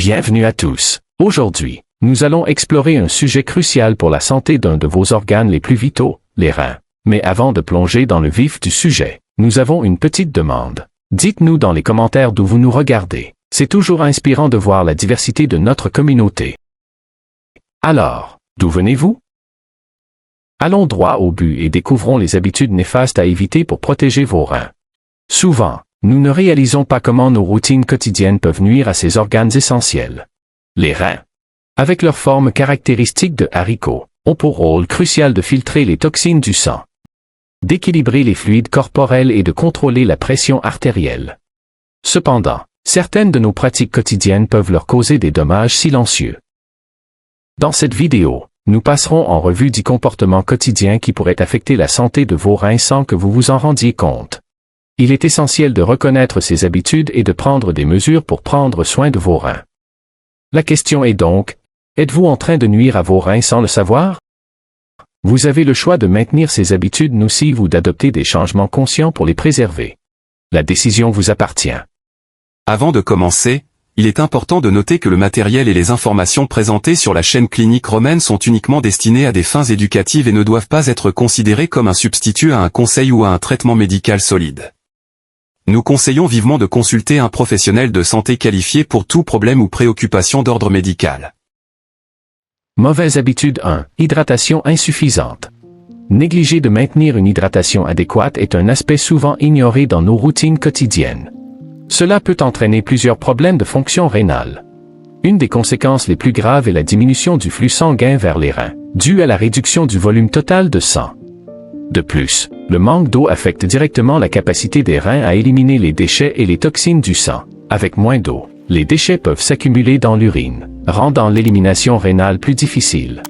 Bienvenue à tous. Aujourd'hui, nous allons explorer un sujet crucial pour la santé d'un de vos organes les plus vitaux, les reins. Mais avant de plonger dans le vif du sujet, nous avons une petite demande. Dites-nous dans les commentaires d'où vous nous regardez. C'est toujours inspirant de voir la diversité de notre communauté. Alors, d'où venez-vous? Allons droit au but et découvrons les habitudes néfastes à éviter pour protéger vos reins. Souvent, nous ne réalisons pas comment nos routines quotidiennes peuvent nuire à ces organes essentiels. Les reins, avec leur forme caractéristique de haricot, ont pour rôle crucial de filtrer les toxines du sang, d'équilibrer les fluides corporels et de contrôler la pression artérielle. Cependant, certaines de nos pratiques quotidiennes peuvent leur causer des dommages silencieux. Dans cette vidéo, nous passerons en revue 10 comportements quotidiens qui pourraient affecter la santé de vos reins sans que vous vous en rendiez compte. Il est essentiel de reconnaître ces habitudes et de prendre des mesures pour prendre soin de vos reins. La question est donc, êtes-vous en train de nuire à vos reins sans le savoir? Vous avez le choix de maintenir ces habitudes nocives ou d'adopter des changements conscients pour les préserver. La décision vous appartient. Avant de commencer, il est important de noter que le matériel et les informations présentées sur la chaîne Clinique Romaine sont uniquement destinées à des fins éducatives et ne doivent pas être considérées comme un substitut à un conseil ou à un traitement médical solide. Nous conseillons vivement de consulter un professionnel de santé qualifié pour tout problème ou préoccupation d'ordre médical. Mauvaise habitude 1. Hydratation insuffisante. Négliger de maintenir une hydratation adéquate est un aspect souvent ignoré dans nos routines quotidiennes. Cela peut entraîner plusieurs problèmes de fonction rénale. Une des conséquences les plus graves est la diminution du flux sanguin vers les reins, due à la réduction du volume total de sang. De plus, le manque d'eau affecte directement la capacité des reins à éliminer les déchets et les toxines du sang. Avec moins d'eau, les déchets peuvent s'accumuler dans l'urine, rendant l'élimination rénale plus difficile.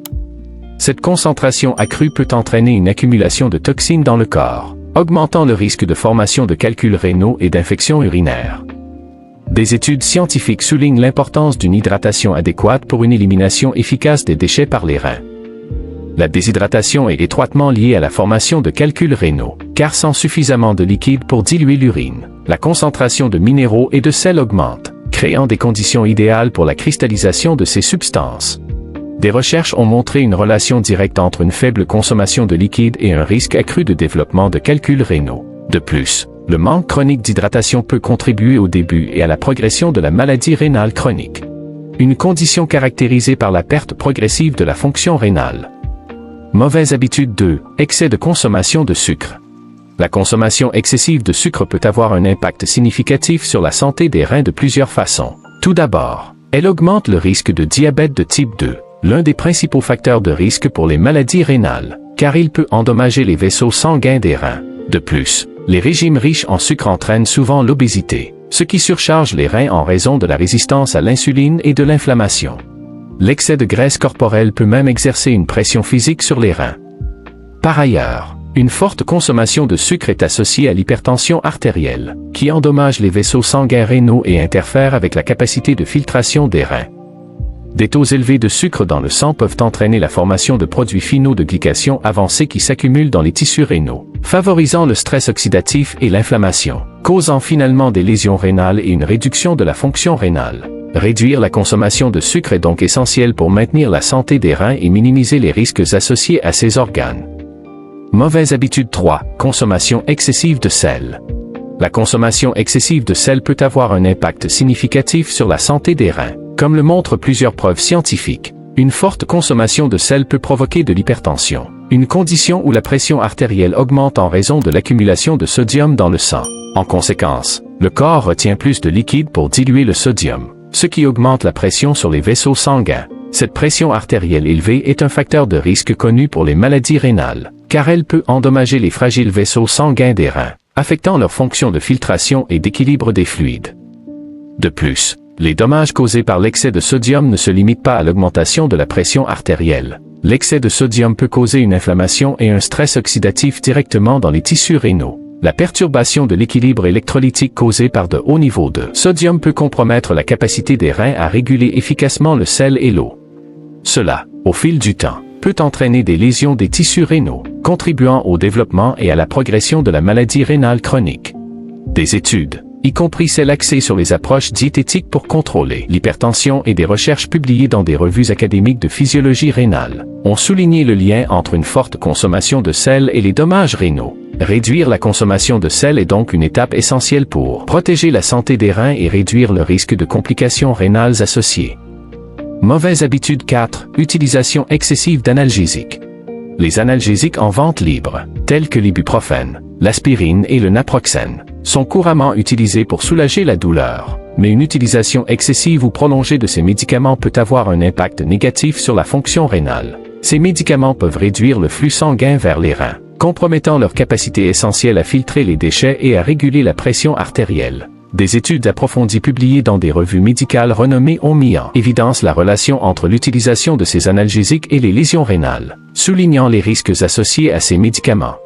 Cette concentration accrue peut entraîner une accumulation de toxines dans le corps, augmentant le risque de formation de calculs rénaux et d'infections urinaires. Des études scientifiques soulignent l'importance d'une hydratation adéquate pour une élimination efficace des déchets par les reins. La déshydratation est étroitement liée à la formation de calculs rénaux, car sans suffisamment de liquide pour diluer l'urine, la concentration de minéraux et de sel augmente, créant des conditions idéales pour la cristallisation de ces substances. Des recherches ont montré une relation directe entre une faible consommation de liquide et un risque accru de développement de calculs rénaux. De plus, le manque chronique d'hydratation peut contribuer au début et à la progression de la maladie rénale chronique. Une condition caractérisée par la perte progressive de la fonction rénale. Mauvaise habitude 2. Excès de consommation de sucre. La consommation excessive de sucre peut avoir un impact significatif sur la santé des reins de plusieurs façons. Tout d'abord, elle augmente le risque de diabète de type 2, l'un des principaux facteurs de risque pour les maladies rénales, car il peut endommager les vaisseaux sanguins des reins. De plus, les régimes riches en sucre entraînent souvent l'obésité, ce qui surcharge les reins en raison de la résistance à l'insuline et de l'inflammation. L'excès de graisse corporelle peut même exercer une pression physique sur les reins. Par ailleurs, une forte consommation de sucre est associée à l'hypertension artérielle, qui endommage les vaisseaux sanguins rénaux et interfère avec la capacité de filtration des reins. Des taux élevés de sucre dans le sang peuvent entraîner la formation de produits finaux de glycation avancés qui s'accumulent dans les tissus rénaux, favorisant le stress oxydatif et l'inflammation, causant finalement des lésions rénales et une réduction de la fonction rénale. Réduire la consommation de sucre est donc essentiel pour maintenir la santé des reins et minimiser les risques associés à ces organes. Mauvaise habitude 3. Consommation excessive de sel. La consommation excessive de sel peut avoir un impact significatif sur la santé des reins, comme le montrent plusieurs preuves scientifiques. Une forte consommation de sel peut provoquer de l'hypertension, une condition où la pression artérielle augmente en raison de l'accumulation de sodium dans le sang. En conséquence, le corps retient plus de liquide pour diluer le sodium, ce qui augmente la pression sur les vaisseaux sanguins. Cette pression artérielle élevée est un facteur de risque connu pour les maladies rénales, car elle peut endommager les fragiles vaisseaux sanguins des reins, affectant leur fonction de filtration et d'équilibre des fluides. De plus, les dommages causés par l'excès de sodium ne se limitent pas à l'augmentation de la pression artérielle. L'excès de sodium peut causer une inflammation et un stress oxydatif directement dans les tissus rénaux. La perturbation de l'équilibre électrolytique causée par de hauts niveaux de sodium peut compromettre la capacité des reins à réguler efficacement le sel et l'eau. Cela, au fil du temps, peut entraîner des lésions des tissus rénaux, contribuant au développement et à la progression de la maladie rénale chronique. Des études y compris celles axées sur les approches diététiques pour contrôler l'hypertension, et des recherches publiées dans des revues académiques de physiologie rénale ont souligné le lien entre une forte consommation de sel et les dommages rénaux. Réduire la consommation de sel est donc une étape essentielle pour protéger la santé des reins et réduire le risque de complications rénales associées. Mauvaise habitude 4. Utilisation excessive d'analgésiques. Les analgésiques en vente libre, tels que l'ibuprofène, l'aspirine et le naproxène, sont couramment utilisés pour soulager la douleur, mais une utilisation excessive ou prolongée de ces médicaments peut avoir un impact négatif sur la fonction rénale. Ces médicaments peuvent réduire le flux sanguin vers les reins, compromettant leur capacité essentielle à filtrer les déchets et à réguler la pression artérielle. Des études approfondies publiées dans des revues médicales renommées ont mis en évidence la relation entre l'utilisation de ces analgésiques et les lésions rénales, soulignant les risques associés à ces médicaments.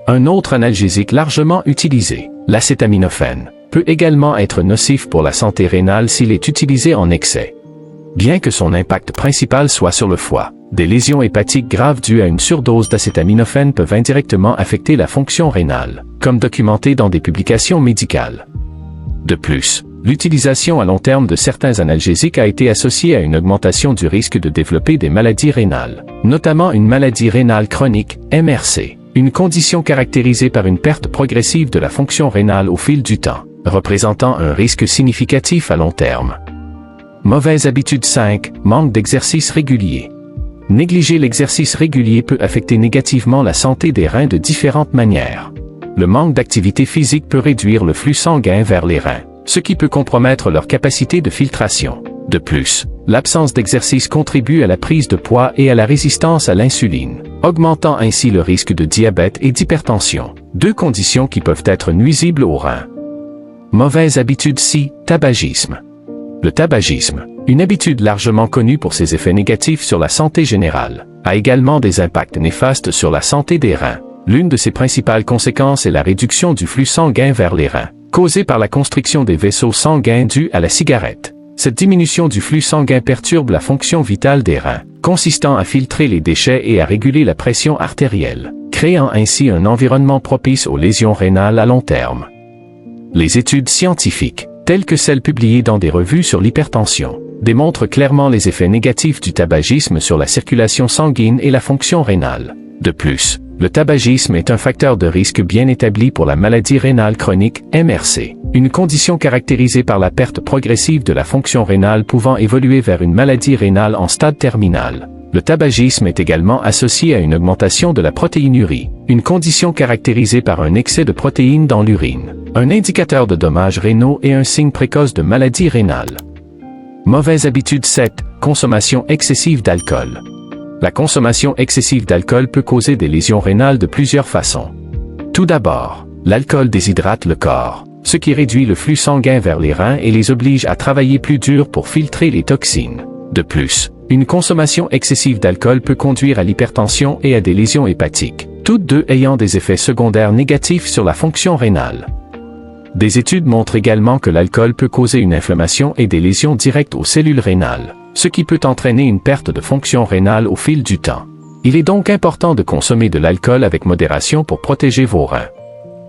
Un autre analgésique largement utilisé, l'acétaminophène, peut également être nocif pour la santé rénale s'il est utilisé en excès. Bien que son impact principal soit sur le foie, des lésions hépatiques graves dues à une surdose d'acétaminophène peuvent indirectement affecter la fonction rénale, comme documenté dans des publications médicales. De plus, l'utilisation à long terme de certains analgésiques a été associée à une augmentation du risque de développer des maladies rénales, notamment une maladie rénale chronique, MRC, une condition caractérisée par une perte progressive de la fonction rénale au fil du temps, représentant un risque significatif à long terme. Mauvaise habitude 5. Manque d'exercice régulier. Négliger l'exercice régulier peut affecter négativement la santé des reins de différentes manières. Le manque d'activité physique peut réduire le flux sanguin vers les reins, ce qui peut compromettre leur capacité de filtration. De plus, l'absence d'exercice contribue à la prise de poids et à la résistance à l'insuline, augmentant ainsi le risque de diabète et d'hypertension, deux conditions qui peuvent être nuisibles aux reins. Mauvaise habitude 6. Tabagisme. Le tabagisme, une habitude largement connue pour ses effets négatifs sur la santé générale, a également des impacts néfastes sur la santé des reins. L'une de ses principales conséquences est la réduction du flux sanguin vers les reins, causée par la constriction des vaisseaux sanguins due à la cigarette. Cette diminution du flux sanguin perturbe la fonction vitale des reins, consistant à filtrer les déchets et à réguler la pression artérielle, créant ainsi un environnement propice aux lésions rénales à long terme. Les études scientifiques, telles que celles publiées dans des revues sur l'hypertension, démontrent clairement les effets négatifs du tabagisme sur la circulation sanguine et la fonction rénale. De plus, le tabagisme est un facteur de risque bien établi pour la maladie rénale chronique, MRC, une condition caractérisée par la perte progressive de la fonction rénale pouvant évoluer vers une maladie rénale en stade terminal. Le tabagisme est également associé à une augmentation de la protéinurie, une condition caractérisée par un excès de protéines dans l'urine, un indicateur de dommages rénaux et un signe précoce de maladie rénale. Mauvaise habitude 7. Consommation excessive d'alcool. La consommation excessive d'alcool peut causer des lésions rénales de plusieurs façons. Tout d'abord, l'alcool déshydrate le corps, ce qui réduit le flux sanguin vers les reins et les oblige à travailler plus dur pour filtrer les toxines. De plus, une consommation excessive d'alcool peut conduire à l'hypertension et à des lésions hépatiques, toutes deux ayant des effets secondaires négatifs sur la fonction rénale. Des études montrent également que l'alcool peut causer une inflammation et des lésions directes aux cellules rénales, ce qui peut entraîner une perte de fonction rénale au fil du temps. Il est donc important de consommer de l'alcool avec modération pour protéger vos reins.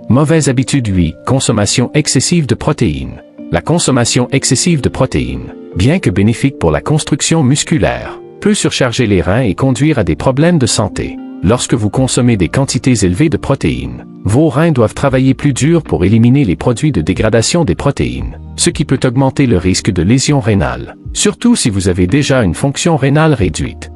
Mauvaise habitude 8. Consommation excessive de protéines. La consommation excessive de protéines, bien que bénéfique pour la construction musculaire, peut surcharger les reins et conduire à des problèmes de santé. Lorsque vous consommez des quantités élevées de protéines, vos reins doivent travailler plus dur pour éliminer les produits de dégradation des protéines, ce qui peut augmenter le risque de lésions rénales, surtout si vous avez déjà une fonction rénale réduite.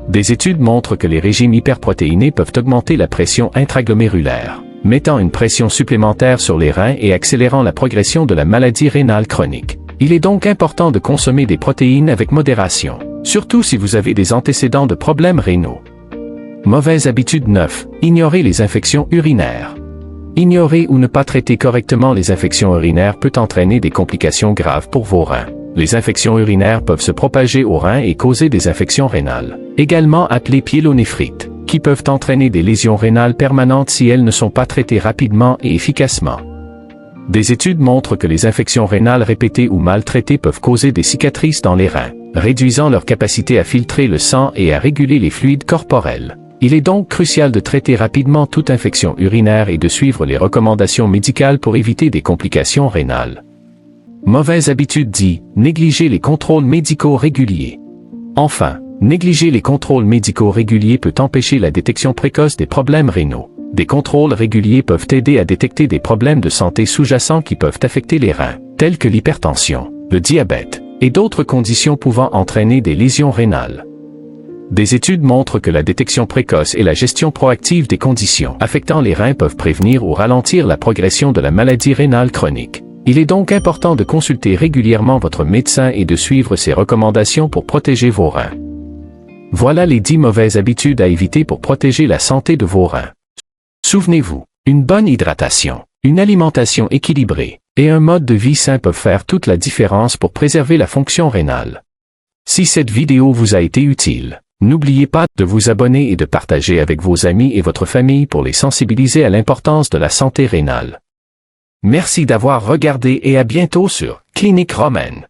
Des études montrent que les régimes hyperprotéinés peuvent augmenter la pression intraglomérulaire, mettant une pression supplémentaire sur les reins et accélérant la progression de la maladie rénale chronique. Il est donc important de consommer des protéines avec modération, surtout si vous avez des antécédents de problèmes rénaux. Mauvaise habitude 9. Ignorer les infections urinaires. Ignorer ou ne pas traiter correctement les infections urinaires peut entraîner des complications graves pour vos reins. Les infections urinaires peuvent se propager aux reins et causer des infections rénales, également appelées pyélonéphrite, qui peuvent entraîner des lésions rénales permanentes si elles ne sont pas traitées rapidement et efficacement. Des études montrent que les infections rénales répétées ou mal traitées peuvent causer des cicatrices dans les reins, réduisant leur capacité à filtrer le sang et à réguler les fluides corporels. Il est donc crucial de traiter rapidement toute infection urinaire et de suivre les recommandations médicales pour éviter des complications rénales. Mauvaise habitude dit, négliger les contrôles médicaux réguliers. Enfin, négliger les contrôles médicaux réguliers peut empêcher la détection précoce des problèmes rénaux. Des contrôles réguliers peuvent aider à détecter des problèmes de santé sous-jacents qui peuvent affecter les reins, tels que l'hypertension, le diabète, et d'autres conditions pouvant entraîner des lésions rénales. Des études montrent que la détection précoce et la gestion proactive des conditions affectant les reins peuvent prévenir ou ralentir la progression de la maladie rénale chronique. Il est donc important de consulter régulièrement votre médecin et de suivre ses recommandations pour protéger vos reins. Voilà les 10 mauvaises habitudes à éviter pour protéger la santé de vos reins. Souvenez-vous, une bonne hydratation, une alimentation équilibrée et un mode de vie sain peuvent faire toute la différence pour préserver la fonction rénale. Si cette vidéo vous a été utile, n'oubliez pas de vous abonner et de partager avec vos amis et votre famille pour les sensibiliser à l'importance de la santé rénale. Merci d'avoir regardé et à bientôt sur Clinique Romaine.